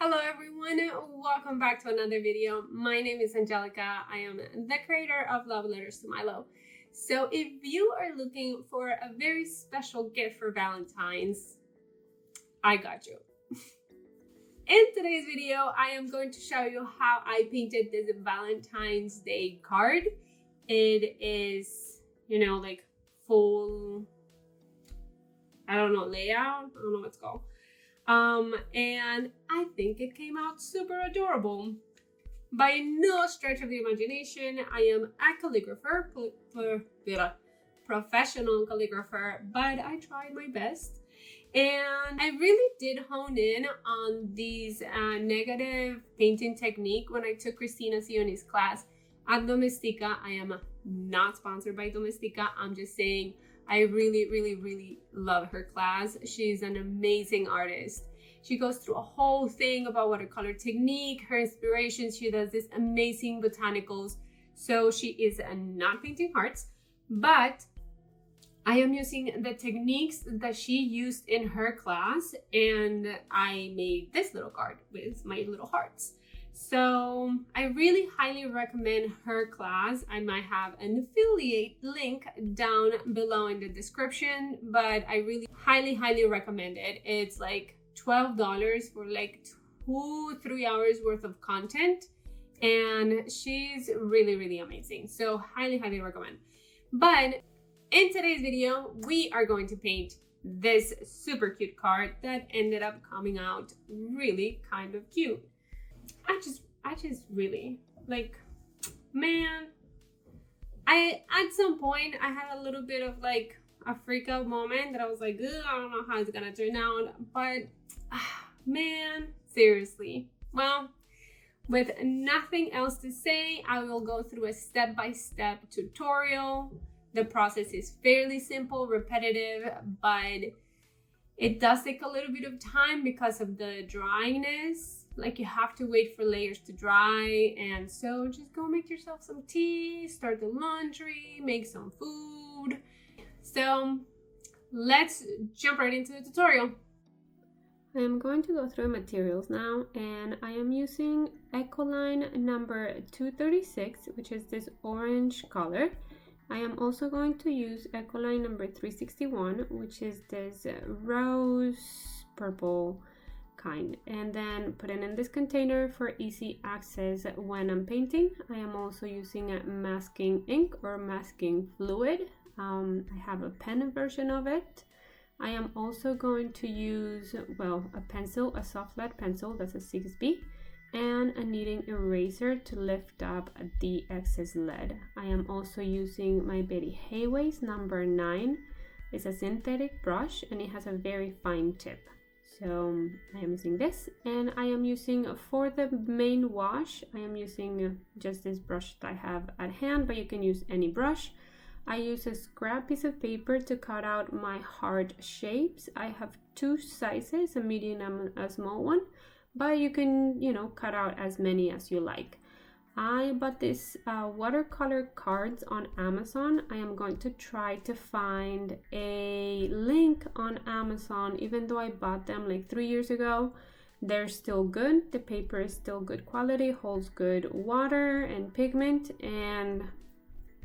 Hello everyone, welcome back to another video. My name is Angelica. I am the creator of Love Letters to Milo. So if you are looking for a very special gift for Valentine's, I got you. In today's video, I am going to show you how I painted this Valentine's Day card. It is, like full, I don't know, layout. I don't know what it's called. And I think it came out super adorable. By no stretch of the imagination, I am a calligrapher, professional calligrapher, but I tried my best. And I really did hone in on these negative painting technique when I took Cristina Cilloniz class at Domestika. I am not sponsored by Domestika. I'm just saying I really love her class. She's an amazing artist. She goes through a whole thing about watercolor technique, her inspirations. She does this amazing botanicals. So she is not painting hearts, but I am using the techniques that she used in her class, and I made this little card with my little hearts. So I really highly recommend her class. I might have an affiliate link down below in the description, but I really highly recommend it. It's like $12 for like 2-3 hours worth of content, and she's really amazing. So highly recommend. But in today's video, we are going to paint this super cute card that ended up coming out really kind of cute. I just really, like, man, at some point I had a little bit of like a freak out moment that I was like, I don't know how it's gonna turn out, but man, seriously. Well, with nothing else to say, I will go through a step-by-step tutorial. The process is fairly simple, repetitive, but it does take a little bit of time because of the dryiness. Like, you have to wait for layers to dry, and so just go make yourself some tea, start the laundry, make some food. So let's jump right into the tutorial. I am going to go through materials now, and I am using Ecoline number 236, which is this orange color. I am also going to use Ecoline number 361, which is this rose purple kind, and then put it in this container for easy access when I'm painting. I am also using a masking ink or masking fluid. I have a pen version of it. I am also going to use, well, a pencil, a soft lead pencil, that's a 6B, and a kneading eraser to lift up the excess lead. I am also using my Bettyhayway's number 9. It's a synthetic brush and it has a very fine tip. So I am using this, and I am using, for the main wash, I am using just this brush that I have at hand, but you can use any brush. I use a scrap piece of paper to cut out my heart shapes. I have two sizes, a medium and a small one, but you can, cut out as many as you like. I bought this watercolor cards on Amazon. I am going to try to find a link on Amazon. Even though I bought them like 3 years ago, they're still good. The paper is still good quality, holds good water and pigment, and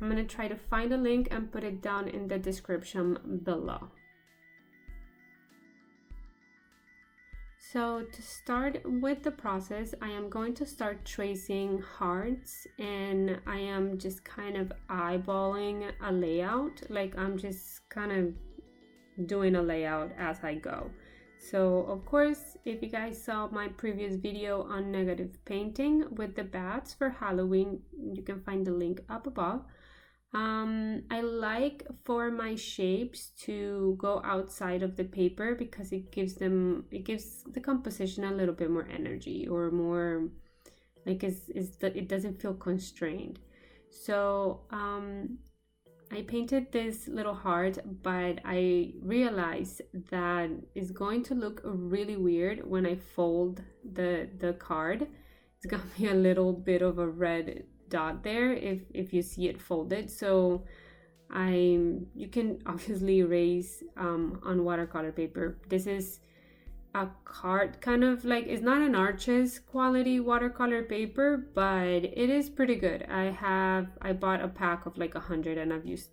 I'm gonna try to find a link and put it down in the description below. So to start with the process, I am going to start tracing hearts, and I am just kind of eyeballing a layout. Like, I'm just kind of doing a layout as I go. So of course, if you guys saw my previous video on negative painting with the bats for Halloween, you can find the link up above. I like for my shapes to go outside of the paper because it gives the composition a little bit more energy, or more like it doesn't feel constrained. So I painted this little heart, but I realized that it's going to look really weird when I fold the card. It's gonna be a little bit of a red dot there if you see it folded. So you can obviously erase on watercolor paper. This is a card, kind of like, it's not an arches quality watercolor paper, but it is pretty good. I bought a pack of like 100, and I've used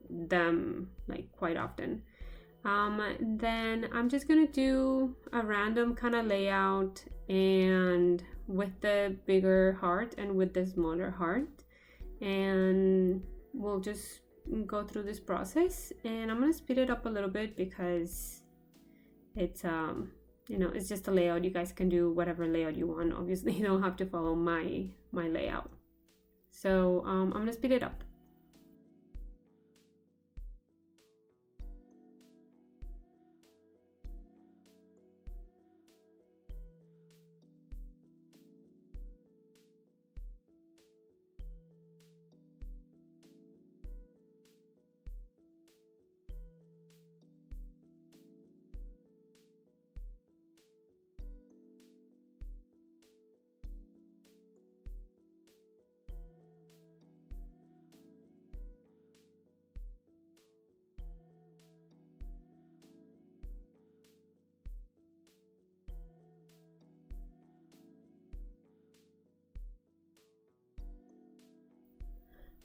them like quite often. Then I'm just gonna do a random kind of layout, and with the bigger heart and with the smaller heart, and we'll just go through this process. And I'm gonna speed it up a little bit because it's you know, it's just a layout. You guys can do whatever layout you want. Obviously you don't have to follow my layout. So I'm gonna speed it up.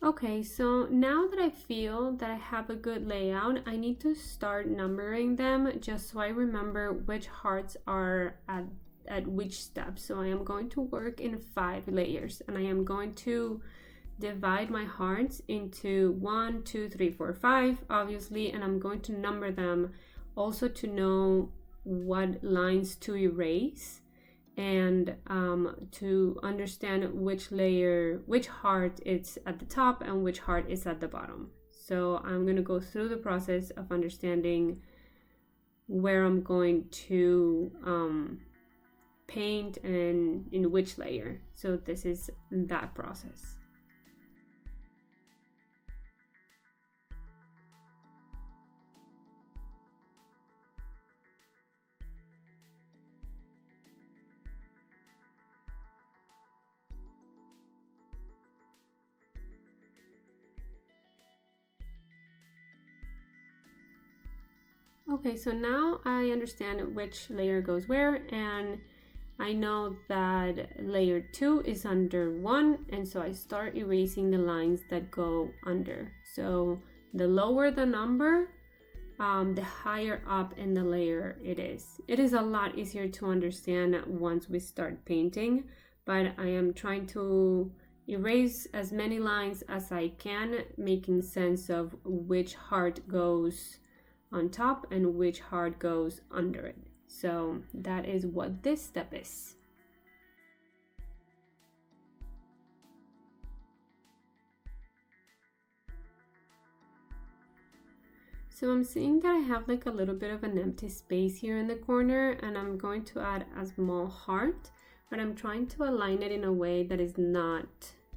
Okay, so now that I feel that I have a good layout, I need to start numbering them just so I remember which hearts are at which step. So I am going to work in 5 layers, and I am going to divide my hearts into 1, 2, 3, 4, 5, obviously, and I'm going to number them also to know what lines to erase, and to understand which layer, which heart is at the top and which heart is at the bottom. So I'm going to go through the process of understanding where I'm going to paint and in which layer. So this is that process. Okay, so now I understand which layer goes where, and I know that layer 2 is under 1, and so I start erasing the lines that go under. So the lower the number, the higher up in the layer it is. It is a lot easier to understand once we start painting, but I am trying to erase as many lines as I can, making sense of which heart goes on top and which heart goes under it. So that is what this step is. So I'm seeing that I have like a little bit of an empty space here in the corner, and I'm going to add a small heart, but I'm trying to align it in a way that is not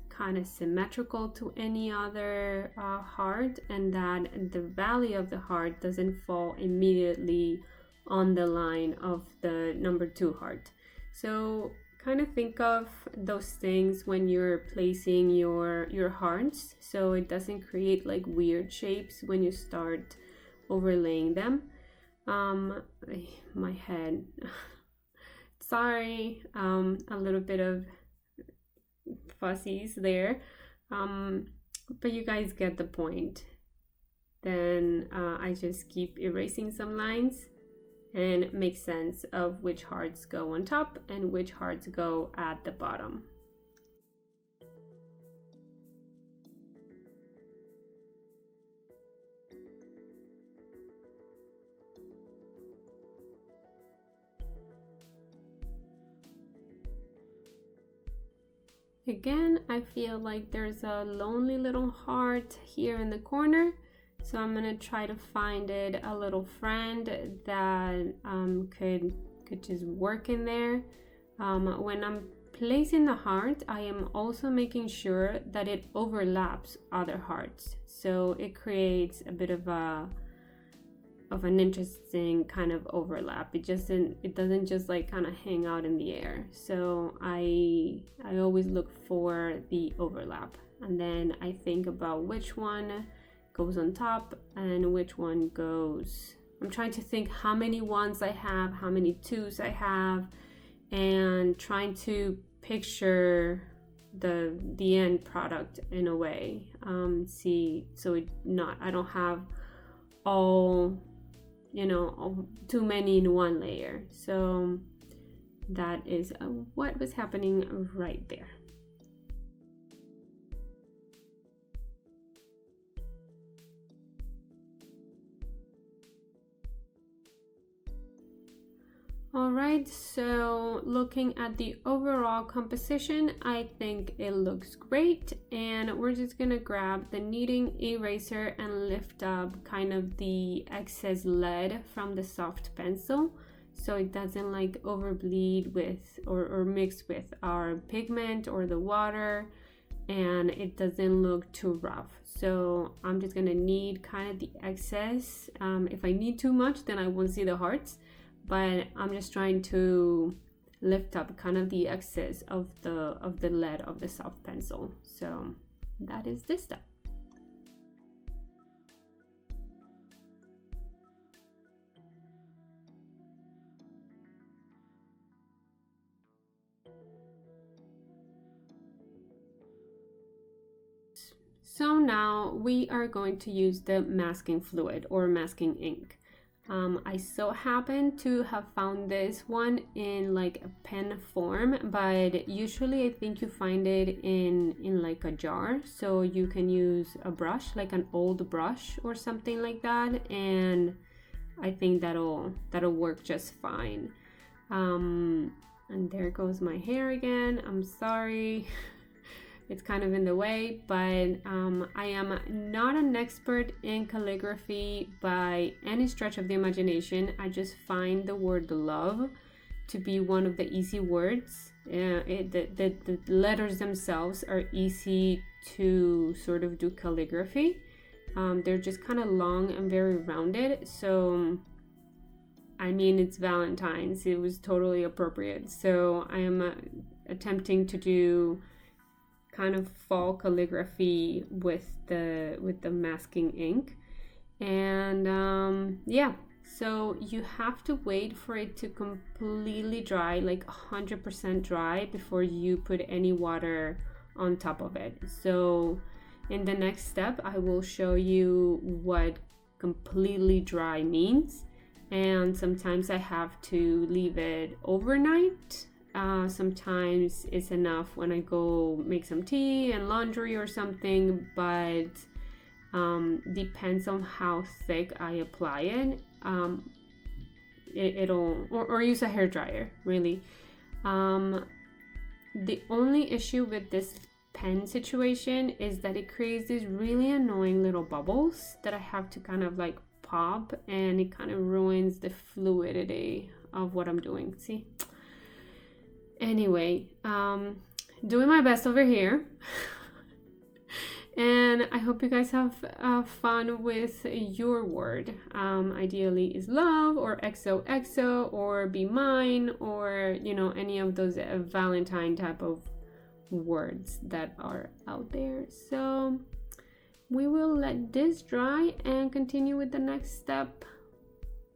kind of symmetrical to any other heart, and that the valley of the heart doesn't fall immediately on the line of the number 2 heart. So kind of think of those things when you're placing your hearts, so it doesn't create like weird shapes when you start overlaying them. My head sorry, a little bit of fuzzies there, but you guys get the point. Then I just keep erasing some lines and make sense of which hearts go on top and which hearts go at the bottom. Again, I feel like there's a lonely little heart here in the corner, so I'm gonna try to find it a little friend that could just work in there. When I'm placing the heart, I am also making sure that it overlaps other hearts, so it creates a bit of an interesting kind of overlap. It doesn't just like kind of hang out in the air. So I always look for the overlap, and then I think about which one goes on top and which one goes I'm trying to think how many ones I have, how many twos I have, and trying to picture the end product in a way. See, so I don't have all, you know, too many in one layer. So that is what was happening right there. Alright, so looking at the overall composition, I think it looks great, and we're just gonna grab the kneading eraser and lift up kind of the excess lead from the soft pencil so it doesn't like overbleed with or mix with our pigment or the water, and it doesn't look too rough. So I'm just gonna knead kind of the excess. If I need too much, then I won't see the hearts, but I'm just trying to lift up kind of the excess of the lead of the soft pencil. So that is this step. So now we are going to use the masking fluid or masking ink. I so happen to have found this one in like a pen form, but usually I think you find it in like a jar, so you can use a brush, like an old brush or something like that, and I think that'll work just fine. And there goes my hair again. I'm sorry. It's kind of in the way, but I am not an expert in calligraphy by any stretch of the imagination. I just find the word love to be one of the easy words. The letters themselves are easy to sort of do calligraphy. They're just kind of long and very rounded. So, I mean, it's Valentine's. It was totally appropriate. So I am attempting to do kind of fall calligraphy with the masking ink, and yeah, so you have to wait for it to completely dry, like 100% dry, before you put any water on top of it. So in the next step I will show you what completely dry means, and sometimes I have to leave it overnight. Sometimes it's enough when I go make some tea and laundry or something, but depends on how thick I apply it. Or use a hair dryer, really. The only issue with this pen situation is that it creates these really annoying little bubbles that I have to kind of like pop, and it kind of ruins the fluidity of what I'm doing. See? Anyway, doing my best over here. And I hope you guys have fun with your word. Ideally is love, or XOXO, or be mine, or, you know, any of those Valentine type of words that are out there. So we will let this dry and continue with the next step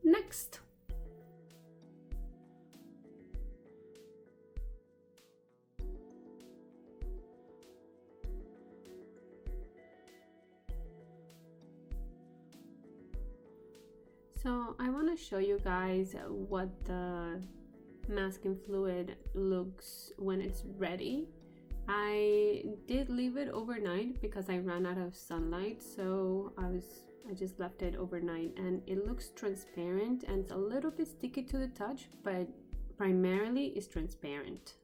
next. So I want to show you guys what the masking fluid looks when it's ready. I did leave it overnight because I ran out of sunlight, so I just left it overnight, and it looks transparent and it's a little bit sticky to the touch, but primarily it's transparent.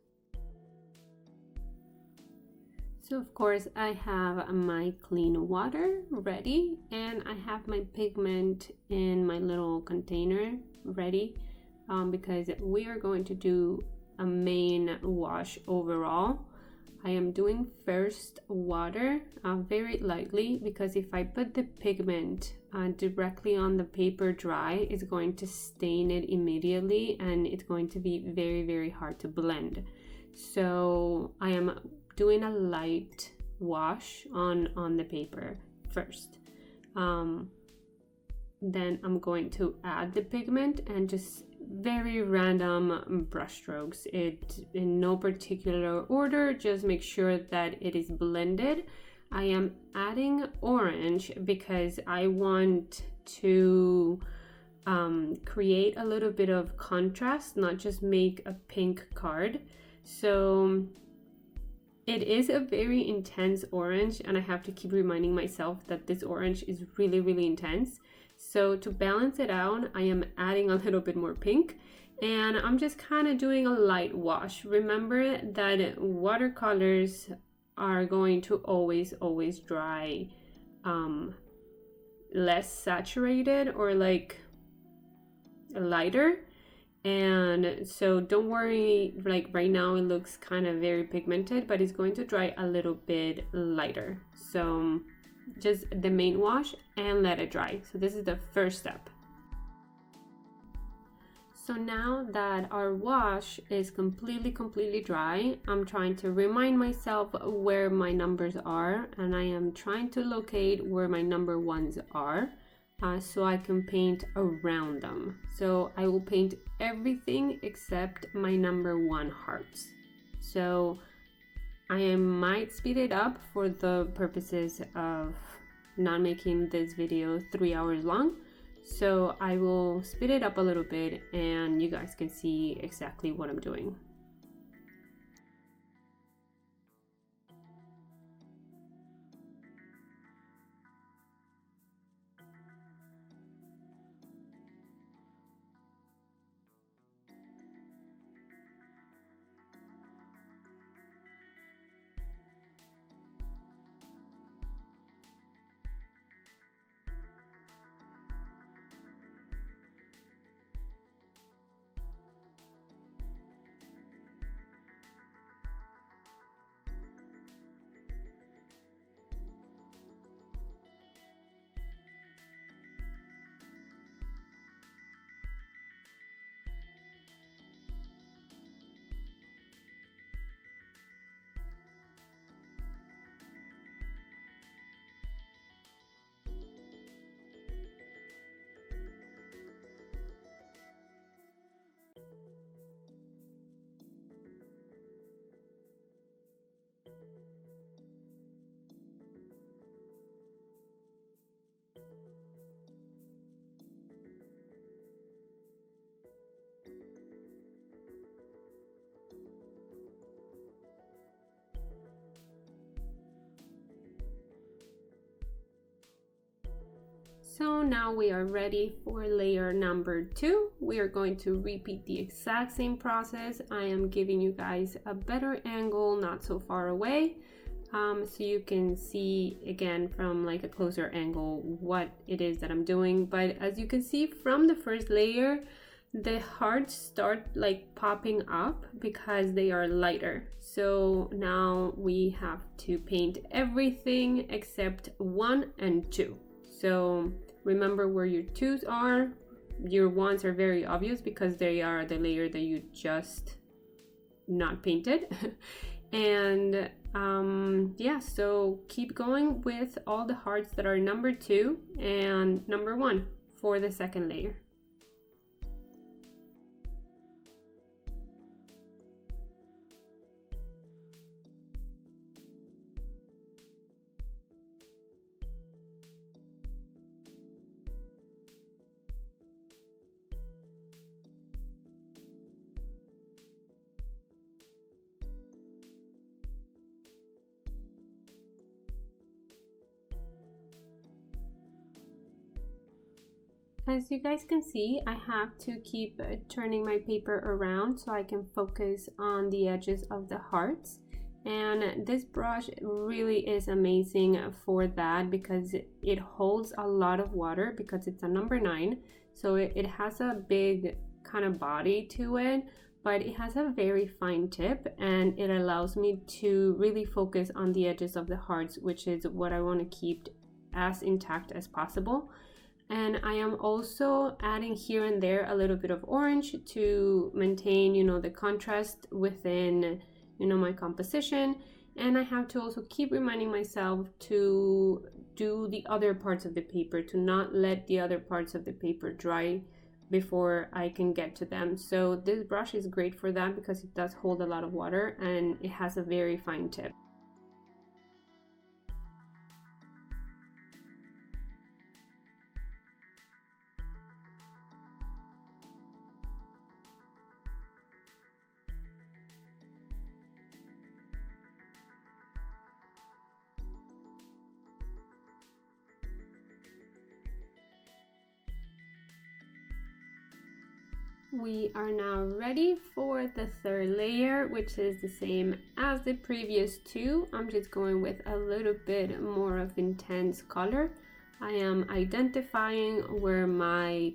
So of course I have my clean water ready, and I have my pigment in my little container ready, because we are going to do a main wash overall. I am doing first water, very lightly, because if I put the pigment directly on the paper dry, it's going to stain it immediately, and it's going to be very, very hard to blend. So I am doing a light wash on the paper first, then I'm going to add the pigment and just very random brush strokes. It in no particular order, just make sure that it is blended. I am adding orange because I want to create a little bit of contrast, not just make a pink card. So it is a very intense orange, and I have to keep reminding myself that this orange is really, really intense. So to balance it out, I am adding a little bit more pink, and I'm just kind of doing a light wash. Remember that watercolors are going to always dry less saturated or like lighter. And so don't worry, like right now it looks kind of very pigmented, but it's going to dry a little bit lighter. So just the main wash and let it dry. So this is the first step. So now that our wash is completely dry, I'm trying to remind myself where my numbers are, and I am trying to locate where my number ones are. So I can paint around them. So I will paint everything except my number 1 hearts. So I might speed it up for the purposes of not making this video 3 hours long. So I will speed it up a little bit and you guys can see exactly what I'm doing. So now we are ready for layer number 2. We are going to repeat the exact same process. I am giving you guys a better angle, not so far away, so you can see again from like a closer angle what it is that I'm doing. But as you can see from the first layer, the hearts start like popping up because they are lighter. So now we have to paint everything except 1 and 2. So remember where your 2s are. Your 1s are very obvious because they are the layer that you just not painted. And yeah, so keep going with all the hearts that are number 2 and number 1 for the second layer. As you guys can see, I have to keep turning my paper around so I can focus on the edges of the hearts. And this brush really is amazing for that because it holds a lot of water because it's a number 9. So it has a big kind of body to it, but it has a very fine tip and it allows me to really focus on the edges of the hearts, which is what I want to keep as intact as possible. And I am also adding here and there a little bit of orange to maintain, the contrast within, my composition. And I have to also keep reminding myself to do the other parts of the paper, to not let the other parts of the paper dry before I can get to them. So this brush is great for that because it does hold a lot of water and it has a very fine tip. We are now ready for the third layer, which is the same as the previous two. I'm just going with a little bit more of intense color. I am identifying where my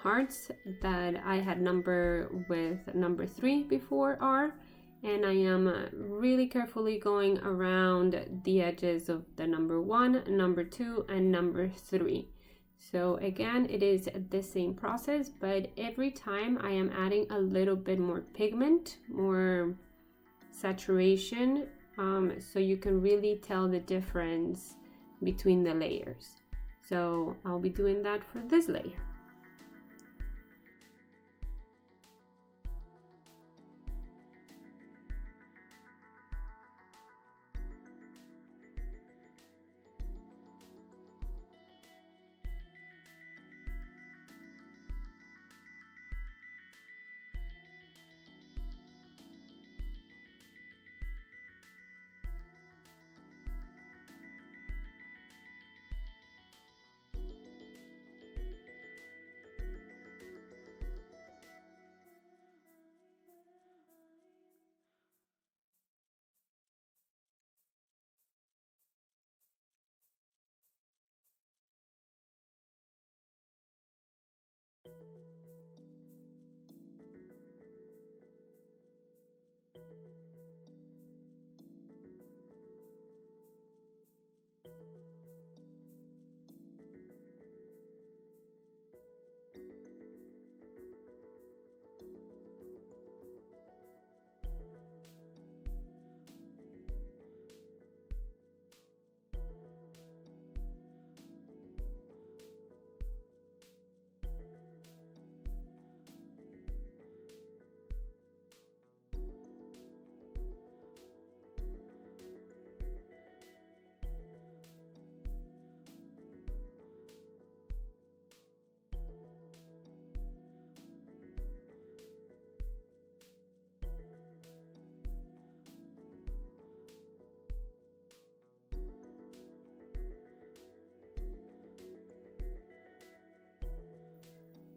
hearts that I had numbered with number 3 before are, and I am really carefully going around the edges of the number 1, number 2, and number 3. So again, it is the same process, but every time I am adding a little bit more pigment, more saturation, so you can really tell the difference between the layers. So I'll be doing that for this layer.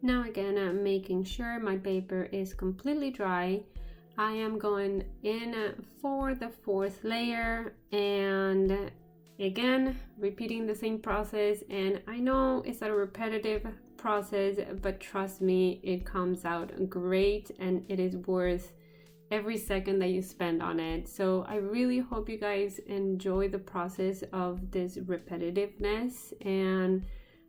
Now again, I'm making sure my paper is completely dry. I am going in for the 4th layer, and again repeating the same process. And I know it's a repetitive process, but trust me, it comes out great and it is worth every second that you spend on it. So I really hope you guys enjoy the process of this repetitiveness. And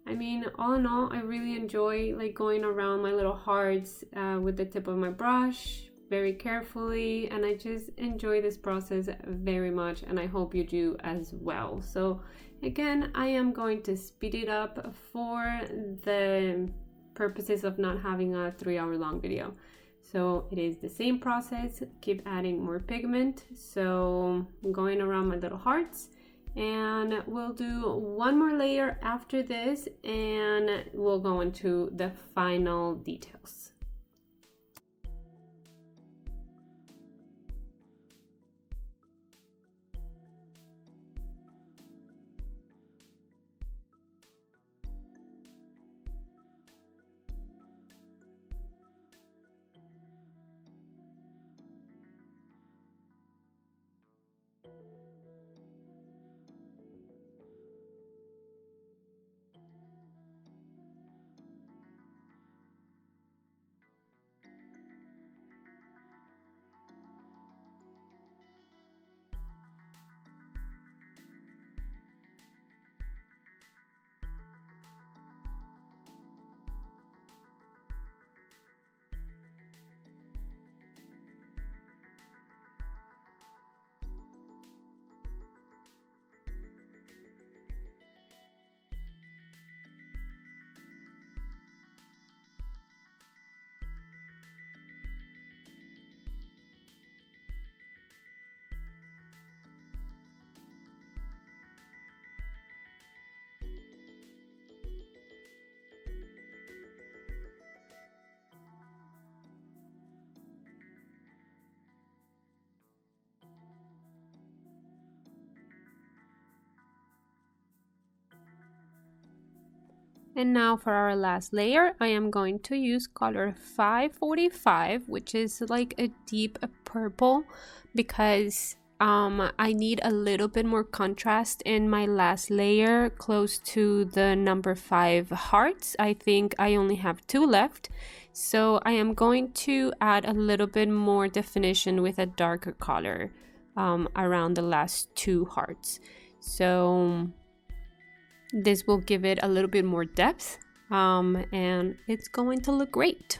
I mean, all in all, I really enjoy like going around my little hearts with the tip of my brush very carefully, and I just enjoy this process very much, and I hope you do as well. So again, I am going to speed it up for the purposes of not having a 3-hour long video. So it is the same process, keep adding more pigment. So I'm going around my little hearts, and we'll do one more layer after this and we'll go into the final details. And now for our last layer, I am going to use color 545, which is like a deep purple, because I need a little bit more contrast in my last layer close to the number 5 hearts. I think I only have 2 left. So I am going to add a little bit more definition with a darker color around the last 2 hearts. So this will give it a little bit more depth, and it's going to look great.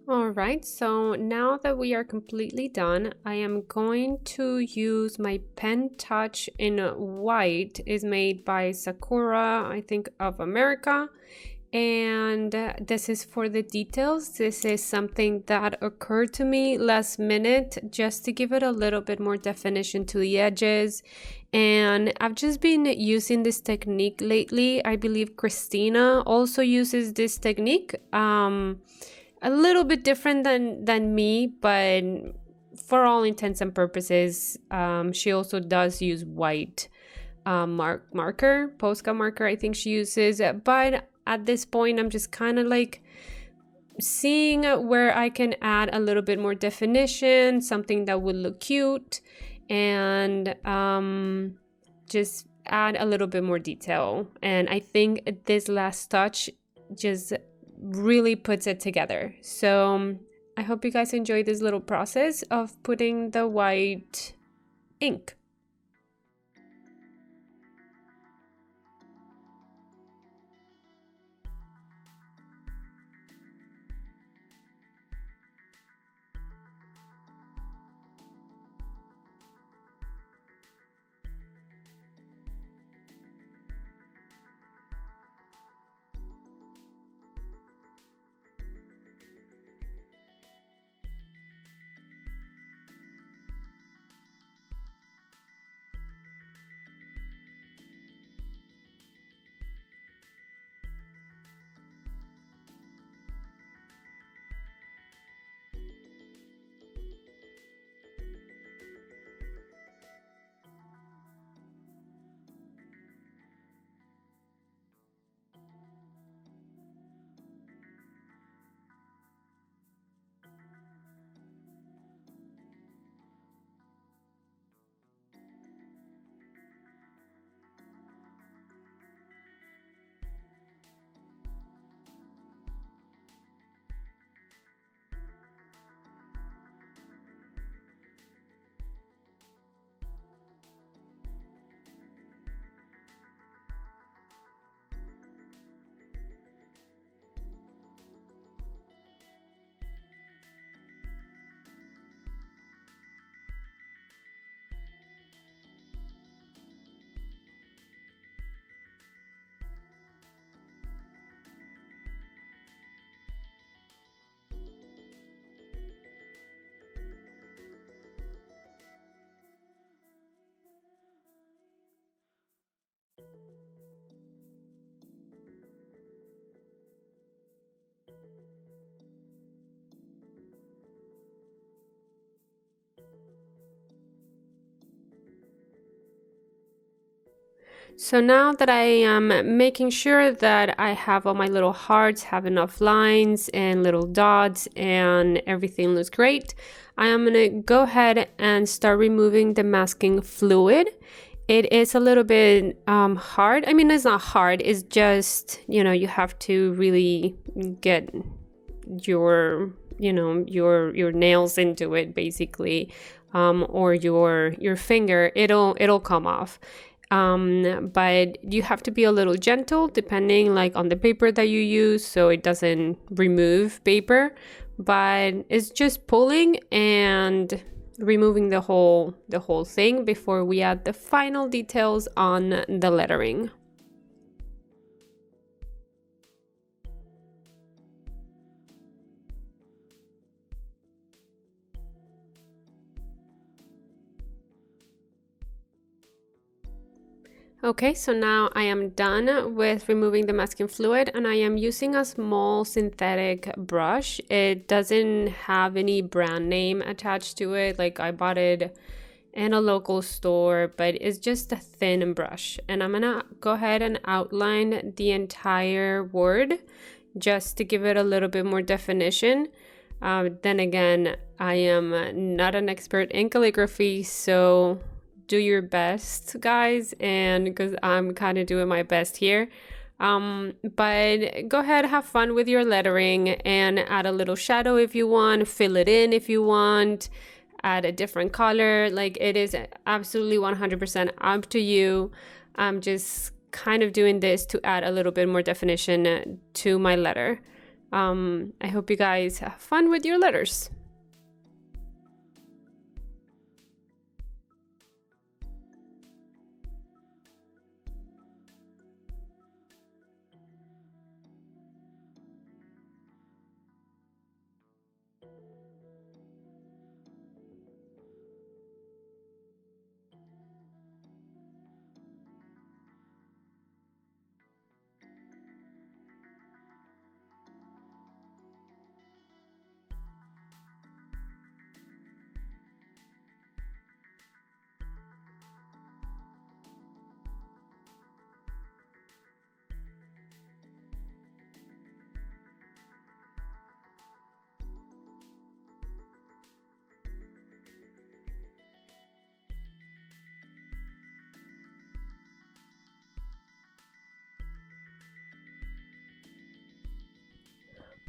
Alright, so now that we are completely done, I am going to use my pen touch in white. Is made by Sakura, I think, of America. And this is for the details. This is something that occurred to me last minute, just to give it a little bit more definition to the edges. And I've just been using this technique lately. I believe Cristina also uses this technique. A little bit different than me, but for all intents and purposes, she also does use white marker, Posca marker, I think she uses. But at this point, I'm just kind of like seeing where I can add a little bit more definition, something that would look cute, and just add a little bit more detail. And I think this last touch just really puts it together. So I hope you guys enjoy this little process of putting the white ink. So now that I am making sure that I have all my little hearts, have enough lines and little dots and everything looks great, I am going to go ahead and start removing the masking fluid. It is a little bit hard. I mean, it's not hard. It's just, you know, you have to really get your, you know, your nails into it basically, or your finger. It'll come off. But you have to be a little gentle depending like on the paper that you use, so it doesn't remove paper, but it's just pulling and removing the whole thing before we add the final details on the lettering. Okay, so now I am done with removing the masking fluid, and I am using a small synthetic brush. It doesn't have any brand name attached to it, like I bought it in a local store, but it's just a thin brush. And I'm gonna go ahead and outline the entire word just to give it a little bit more definition. Then again, I am not an expert in calligraphy, so do your best, guys, and because I'm kind of doing my best here. But go ahead, have fun with your lettering and add a little shadow if you want, fill it in if you want, add a different color. Like, it is absolutely 100% up to you. I'm just kind of doing this to add a little bit more definition to my letter. I hope you guys have fun with your letters.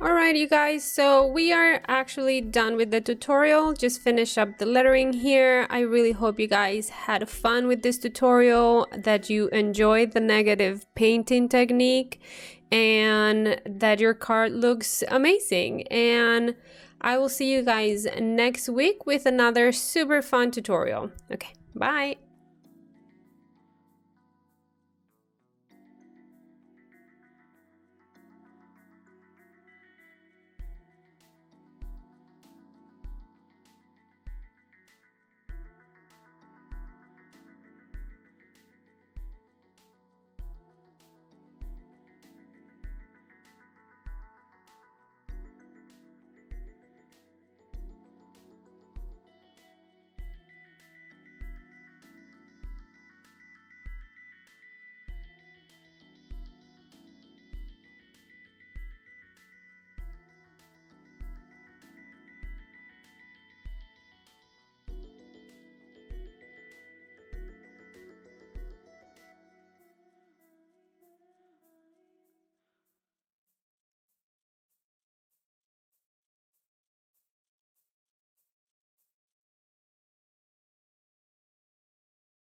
Alright, you guys, so we are actually done with the tutorial. Just finish up the lettering here. I really hope you guys had fun with this tutorial, that you enjoyed the negative painting technique, and that your card looks amazing. And I will see you guys next week with another super fun tutorial. Okay, bye!